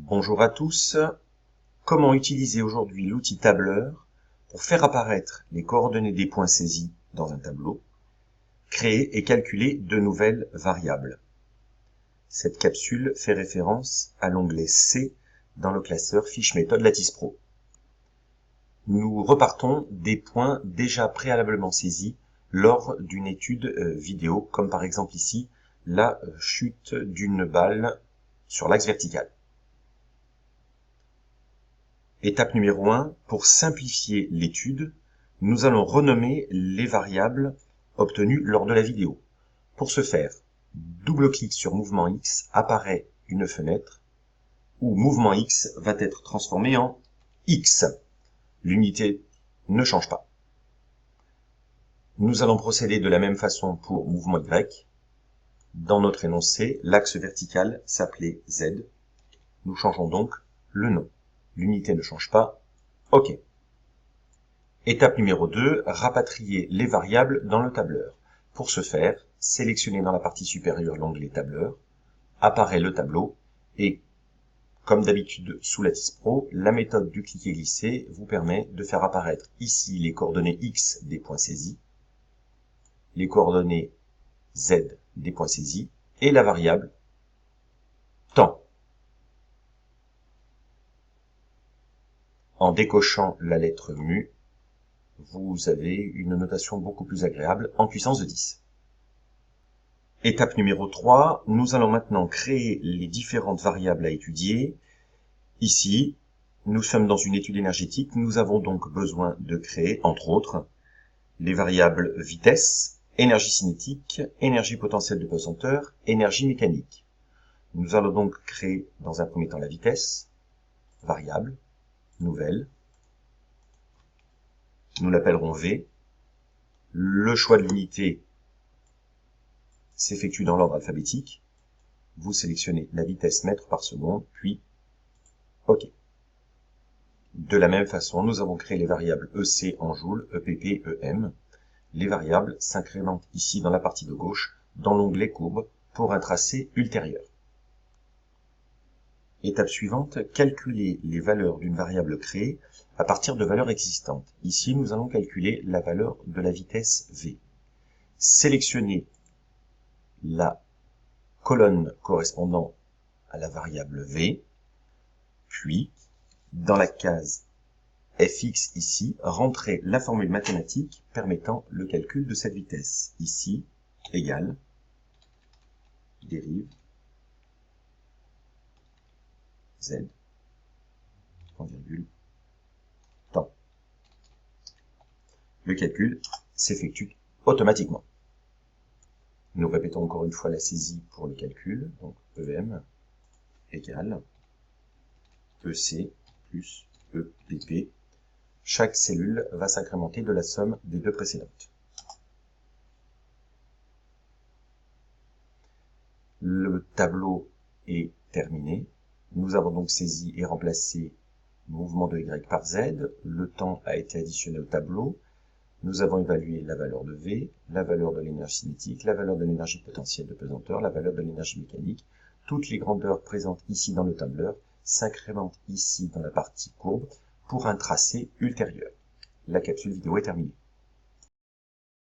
Bonjour à tous. Comment utiliser aujourd'hui l'outil tableur pour faire apparaître les coordonnées des points saisis dans un tableau, créer et calculer de nouvelles variables. Cette capsule fait référence à l'onglet C dans le classeur Fiche méthode Lattice Pro. Nous repartons des points déjà préalablement saisis lors d'une étude vidéo, comme par exemple ici la chute d'une balle sur l'axe vertical. Étape numéro 1, pour simplifier l'étude, nous allons renommer les variables obtenues lors de la vidéo. Pour ce faire, double-clic sur mouvement X, apparaît une fenêtre où mouvement X va être transformé en X. L'unité ne change pas. Nous allons procéder de la même façon pour mouvement Y. Dans notre énoncé, l'axe vertical s'appelait Z. Nous changeons donc le nom. L'unité ne change pas. OK. Étape numéro 2, rapatrier les variables dans le tableur. Pour ce faire, sélectionnez dans la partie supérieure l'onglet tableur, apparaît le tableau et, comme d'habitude sous Lattice Pro, la méthode du cliquer-glisser vous permet de faire apparaître ici les coordonnées X des points saisis, les coordonnées Z des points saisis et la variable temps. En décochant la lettre mu, vous avez une notation beaucoup plus agréable en puissance de 10. Étape numéro 3, nous allons maintenant créer les différentes variables à étudier. Ici, nous sommes dans une étude énergétique, nous avons donc besoin de créer, entre autres, les variables vitesse, énergie cinétique, énergie potentielle de pesanteur, énergie mécanique. Nous allons donc créer dans un premier temps la vitesse, variable, nouvelle. Nous l'appellerons V. Le choix de l'unité s'effectue dans l'ordre alphabétique. Vous sélectionnez la vitesse mètres par seconde, puis OK. De la même façon, nous avons créé les variables EC en joules, EPP, EM. Les variables s'incrémentent ici dans la partie de gauche, dans l'onglet courbe, pour un tracé ultérieur. Étape suivante, calculer les valeurs d'une variable créée à partir de valeurs existantes. Ici, nous allons calculer la valeur de la vitesse V. Sélectionnez la colonne correspondant à la variable V, puis, dans la case fx ici, rentrez la formule mathématique permettant le calcul de cette vitesse. Ici, égale, dérive, z, point virgule, temps. Le calcul s'effectue automatiquement. Nous répétons encore une fois la saisie pour le calcul, donc EM égale EC plus EPP. Chaque cellule va s'incrémenter de la somme des deux précédentes. Le tableau est terminé. Nous avons donc saisi et remplacé le mouvement de Y par Z. Le temps a été additionné au tableau. Nous avons évalué la valeur de V, la valeur de l'énergie cinétique, la valeur de l'énergie potentielle de pesanteur, la valeur de l'énergie mécanique. Toutes les grandeurs présentes ici dans le tableur s'incrémentent ici dans la partie courbe pour un tracé ultérieur. La capsule vidéo est terminée.